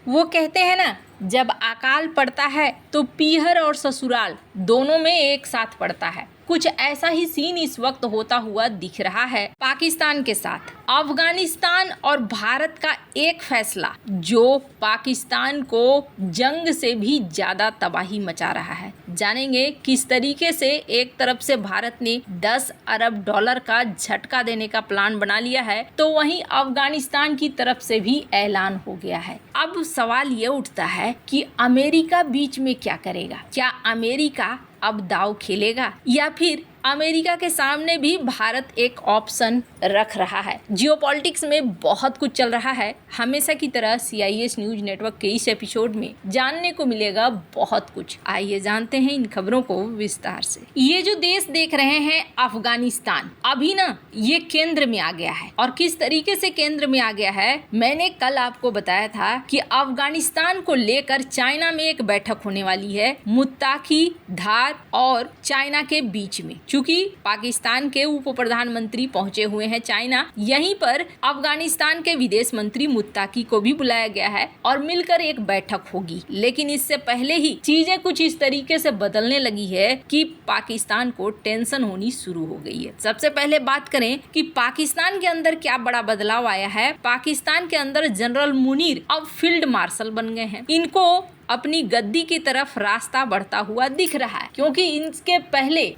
वो कहते हैं ना, जब अकाल पड़ता है तो पीहर और ससुराल दोनों में एक साथ पड़ता है। कुछ ऐसा ही सीन इस वक्त होता हुआ दिख रहा है पाकिस्तान के साथ। अफगानिस्तान और भारत का एक फैसला जो पाकिस्तान को जंग से भी ज्यादा तबाही मचा रहा है। जानेंगे किस तरीके से एक तरफ से भारत ने 10 अरब डॉलर का झटका देने का प्लान बना लिया है, तो वहीं अफगानिस्तान की तरफ से भी ऐलान हो गया है। अब सवाल ये उठता है कि अमेरिका बीच में क्या करेगा? क्या अमेरिका अब दाव खेलेगा या फिर अमेरिका के सामने भी भारत एक ऑप्शन रख रहा है? जियोपॉलिटिक्स में बहुत कुछ चल रहा है। हमेशा की तरह CIS न्यूज नेटवर्क के इस एपिसोड में जानने को मिलेगा बहुत कुछ। आइए जानते हैं इन खबरों को विस्तार से। ये जो देश देख रहे हैं अफगानिस्तान, अभी ना ये केंद्र में आ गया है। और किस तरीके से केंद्र में आ गया है, मैंने कल आपको बताया था कि अफगानिस्तान को लेकर चाइना में एक बैठक होने वाली है, मुत्ताकी धार और चाइना के बीच में। चूंकि पाकिस्तान के उप प्रधानमंत्री पहुंचे हुए हैं चाइना, यहीं पर अफगानिस्तान के विदेश मंत्री मुत्ताकी को भी बुलाया गया है और मिलकर एक बैठक होगी। लेकिन इससे पहले ही चीजें कुछ इस तरीके से बदलने लगी है कि पाकिस्तान को टेंशन होनी शुरू हो गई है। सबसे पहले बात करें कि पाकिस्तान के अंदर क्या बड़ा बदलाव आया है। पाकिस्तान के अंदर जनरल मुनीर अब फील्ड मार्शल बन गए हैं। इनको अपनी गद्दी की तरफ रास्ता बढ़ता हुआ दिख रहा है, क्योंकि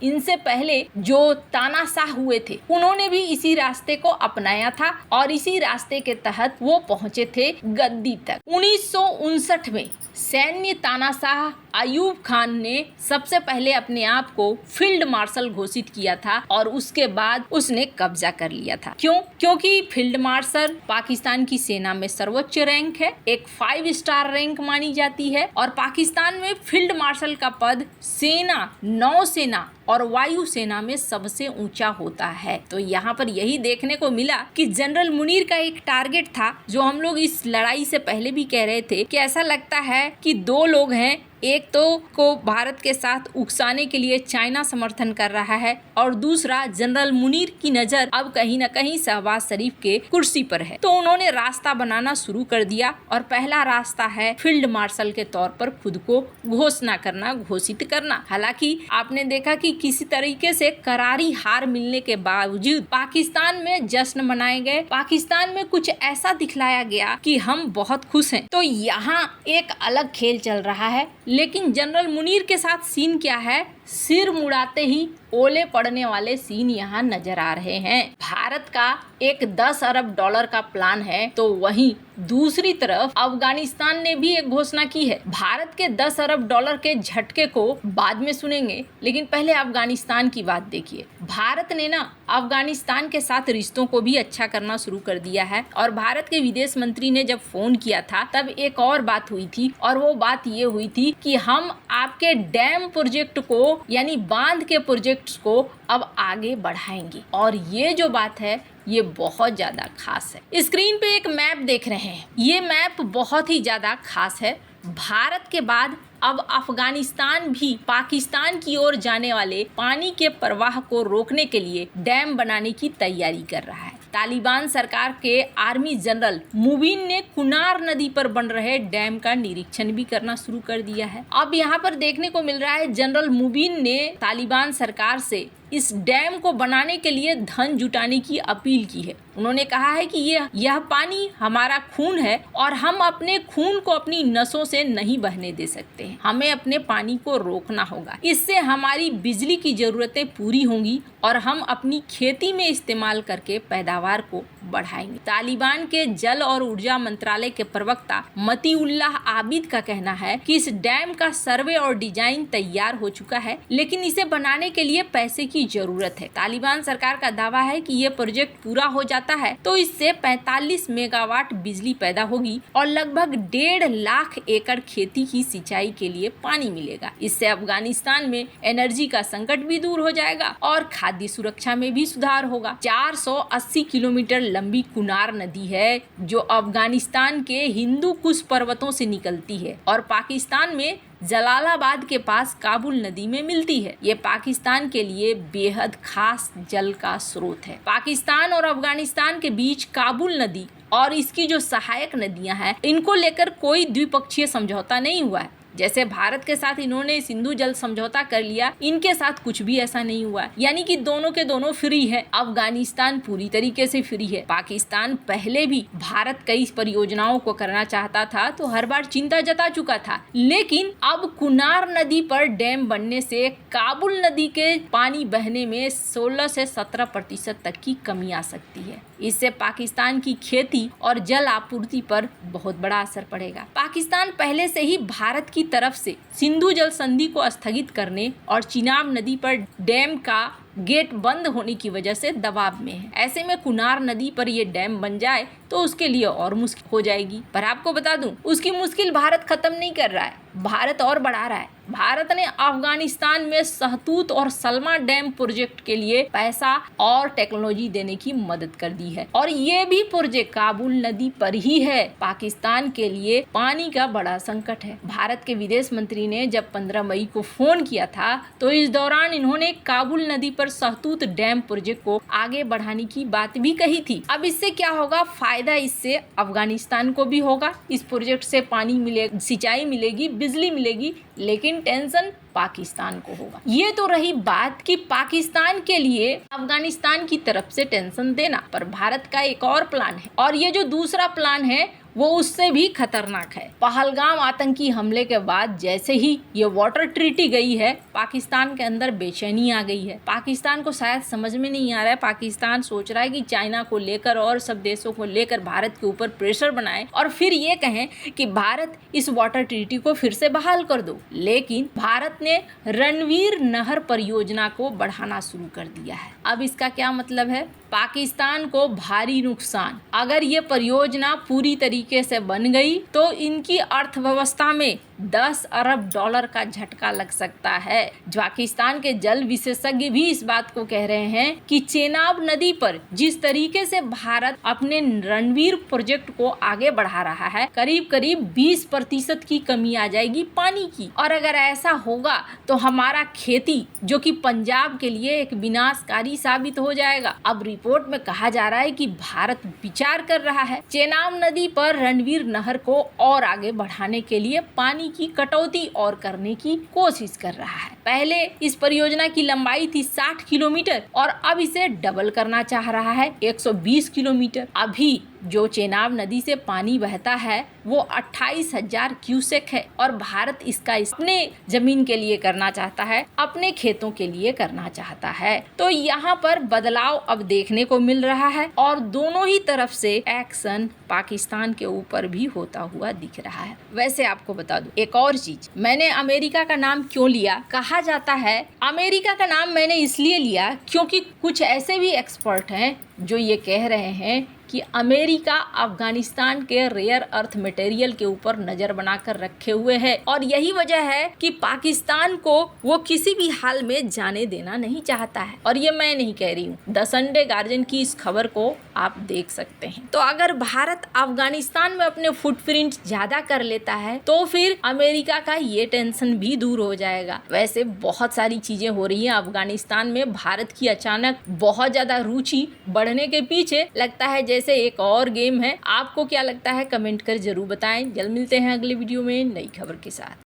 इनसे पहले जो तानाशाह हुए थे उन्होंने भी इसी रास्ते को अपनाया था और इसी रास्ते के तहत वो पहुंचे थे गद्दी तक। 1959 में सैन्य तानाशाह अयूब खान ने सबसे पहले अपने आप को फील्ड मार्शल घोषित किया था और उसके बाद उसने कब्जा कर लिया था। क्यों? क्योंकि फील्ड मार्शल पाकिस्तान की सेना में सर्वोच्च रैंक है, एक 5 स्टार रैंक मानी जाती है और पाकिस्तान में फील्ड मार्शल का पद सेना, नौसेना और वायुसेना में सबसे ऊंचा होता है। तो यहाँ पर यही देखने को मिला कि जनरल मुनीर का एक टारगेट था, जो हम लोग इस लड़ाई से पहले भी कह रहे थे कि ऐसा लगता है कि दो लोग हैं, एक तो को भारत के साथ उकसाने के लिए चाइना समर्थन कर रहा है और दूसरा जनरल मुनीर की नजर अब कहीं न कहीं शहबाज शरीफ के कुर्सी पर है। तो उन्होंने रास्ता बनाना शुरू कर दिया और पहला रास्ता है फील्ड मार्शल के तौर पर खुद को घोषित करना। हालांकि आपने देखा कि किसी तरीके से करारी हार मिलने के बावजूद पाकिस्तान में जश्न मनाए गए। पाकिस्तान में कुछ ऐसा दिखलाया गया कि हम बहुत खुश हैं। तो यहाँ एक अलग खेल चल रहा है। लेकिन जनरल मुनीर के साथ सीन क्या है, सिर मुड़ाते ही ओले पड़ने वाले सीन यहाँ नजर आ रहे हैं। भारत का एक 10 अरब डॉलर का प्लान है, तो वहीं दूसरी तरफ अफगानिस्तान ने भी एक घोषणा की है। भारत के 10 अरब डॉलर के झटके को बाद में सुनेंगे, लेकिन पहले अफगानिस्तान की बात देखिए। भारत ने ना अफगानिस्तान के साथ रिश्तों को भी अच्छा करना शुरू कर दिया है और भारत के विदेश मंत्री ने जब फोन किया था तब एक और बात हुई थी और वो बात ये हुई थी कि हम आपके डैम प्रोजेक्ट को यानी बांध के प्रोजेक्ट्स को अब आगे बढ़ाएंगे। और ये जो बात है ये बहुत ज्यादा खास है। स्क्रीन पे एक मैप देख रहे हैं, ये मैप बहुत ही ज्यादा खास है। भारत के बाद अब अफगानिस्तान भी पाकिस्तान की ओर जाने वाले पानी के प्रवाह को रोकने के लिए डैम बनाने की तैयारी कर रहा है। तालिबान सरकार के आर्मी जनरल मुबीन ने कुनार नदी पर बन रहे डैम का निरीक्षण भी करना शुरू कर दिया है। अब यहाँ पर देखने को मिल रहा है जनरल मुबीन ने तालिबान सरकार से इस डैम को बनाने के लिए धन जुटाने की अपील की है। उन्होंने कहा है कि यह पानी हमारा खून है और हम अपने खून को अपनी नसों से नहीं बहने दे सकते हैं। हमें अपने पानी को रोकना होगा। इससे हमारी बिजली की जरूरतें पूरी होंगी और हम अपनी खेती में इस्तेमाल करके पैदावार को बढ़ाएंगे। तालिबान के जल और ऊर्जा मंत्रालय के प्रवक्ता मतीउल्लाह आबिद का कहना है कि इस डैम का सर्वे और डिजाइन तैयार हो चुका है, लेकिन इसे बनाने के लिए पैसे की जरूरत है। तालिबान सरकार का दावा है कि ये प्रोजेक्ट पूरा हो जाता है तो इससे 45 मेगावाट बिजली पैदा होगी और लगभग 1.5 लाख एकड़ खेती की सिंचाई के लिए पानी मिलेगा। इससे अफगानिस्तान में एनर्जी का संकट भी दूर हो जाएगा और खाद्य सुरक्षा में भी सुधार होगा। 480 किलोमीटर लंबी कुनार नदी है जो अफगानिस्तान के हिंदू कुश पर्वतों से निकलती है और पाकिस्तान में जलालाबाद के पास काबुल नदी में मिलती है। ये पाकिस्तान के लिए बेहद खास जल का स्रोत है। पाकिस्तान और अफगानिस्तान के बीच काबुल नदी और इसकी जो सहायक नदियां हैं, इनको लेकर कोई द्विपक्षीय समझौता नहीं हुआ है। जैसे भारत के साथ इन्होंने सिंधु जल समझौता कर लिया, इनके साथ कुछ भी ऐसा नहीं हुआ, यानी कि दोनों के दोनों फ्री है। अफगानिस्तान पूरी तरीके से फ्री है। पाकिस्तान पहले भी भारत कई परियोजनाओं को करना चाहता था, तो हर बार चिंता जता चुका था, लेकिन अब कुनार नदी पर डैम बनने से काबुल नदी के पानी बहने में 16 से 17% तक की कमी आ सकती है। इससे पाकिस्तान की खेती और जल आपूर्ति पर बहुत बड़ा असर पड़ेगा। पाकिस्तान पहले से ही भारत की तरफ से सिंधु जल संधि को स्थगित करने और चिनाब नदी पर डैम का गेट बंद होने की वजह से दबाव में है। ऐसे में कुनार नदी पर ये डैम बन जाए तो उसके लिए और मुश्किल हो जाएगी। पर आपको बता दूं, उसकी मुश्किल भारत खत्म नहीं कर रहा है, भारत और बढ़ा रहा है। भारत ने अफगानिस्तान में सहतूत और सलमा डैम प्रोजेक्ट के लिए पैसा और टेक्नोलॉजी देने की मदद कर दी है, और ये भी प्रोजेक्ट काबुल नदी पर ही है। पाकिस्तान के लिए पानी का बड़ा संकट है। भारत के विदेश मंत्री ने जब 15 मई को फोन किया था, तो इस दौरान इन्होंने काबुल नदी पर सहतूत डैम प्रोजेक्ट को आगे बढ़ाने की बात भी कही थी। अब इससे क्या होगा? फायदा इससे अफगानिस्तान को भी होगा। इस प्रोजेक्ट से पानी मिलेगा, सिंचाई मिलेगी, बिजली मिलेगी, लेकिन टेंशन पाकिस्तान को होगा। ये तो रही बात कि पाकिस्तान के लिए अफगानिस्तान की तरफ से टेंशन देना, पर भारत का एक और प्लान है, और ये जो दूसरा प्लान है वो उससे भी खतरनाक है। पहलगाम आतंकी हमले के बाद जैसे ही ये वाटर ट्रीटी गई है, पाकिस्तान के अंदर बेचैनी आ गई है। पाकिस्तान को शायद समझ में नहीं आ रहा है। पाकिस्तान सोच रहा है कि चाइना को लेकर और सब देशों को लेकर भारत के ऊपर प्रेशर बनाए और फिर ये कहें कि भारत इस वाटर ट्रीटी को फिर से बहाल कर दो। लेकिन भारत ने रणवीर नहर परियोजना को बढ़ाना शुरू कर दिया है। अब इसका क्या मतलब है? पाकिस्तान को भारी नुकसान। अगर ये परियोजना पूरी तरीके से बन गई तो इनकी अर्थव्यवस्था में 10 अरब डॉलर का झटका लग सकता है। पाकिस्तान के जल विशेषज्ञ भी इस बात को कह रहे हैं कि चेनाब नदी पर जिस तरीके से भारत अपने रणवीर प्रोजेक्ट को आगे बढ़ा रहा है, करीब करीब 20% की कमी आ जाएगी पानी की। और अगर ऐसा होगा तो हमारा खेती, जो कि पंजाब के लिए एक विनाशकारी साबित हो जाएगा। अब रिपोर्ट में कहा जा रहा है कि भारत विचार कर रहा है चेनाब नदी पर रणवीर नहर को और आगे बढ़ाने के लिए पानी की कटौती और करने की कोशिश कर रहा है। पहले इस परियोजना की लंबाई थी 60 किलोमीटर और अब इसे डबल करना चाह रहा है 120 किलोमीटर। अभी जो चेनाब नदी से पानी बहता है वो 28,000 क्यूसेक है और भारत इसका अपने जमीन के लिए करना चाहता है, अपने खेतों के लिए करना चाहता है। तो यहाँ पर बदलाव अब देखने को मिल रहा है और दोनों ही तरफ से एक्शन पाकिस्तान के ऊपर भी होता हुआ दिख रहा है। वैसे आपको बता दूं एक और चीज, मैंने अमेरिका का नाम क्यों लिया? कहा जाता है अमेरिका का नाम मैंने इसलिए लिया क्योंकि कुछ ऐसे भी एक्सपर्ट हैं जो ये कह रहे हैं कि अमेरिका अफगानिस्तान के रेयर अर्थ मटेरियल के ऊपर नजर बनाकर रखे हुए है और यही वजह है कि पाकिस्तान को वो किसी भी हाल में जाने देना नहीं चाहता है। और ये मैं नहीं कह रही हूँ, द संडे गार्जियन की इस खबर को आप देख सकते हैं। तो अगर भारत अफगानिस्तान में अपने फुटप्रिंट ज्यादा कर लेता है तो फिर अमेरिका का ये टेंशन भी दूर हो जाएगा। वैसे बहुत सारी चीजें हो रही है अफगानिस्तान में। भारत की अचानक बहुत ज्यादा रुचि बढ़ने के पीछे लगता है जैसे एक और गेम है। आपको क्या लगता है? कमेंट कर जरूर बताएं। जल्द मिलते हैं अगले वीडियो में नई खबर के साथ।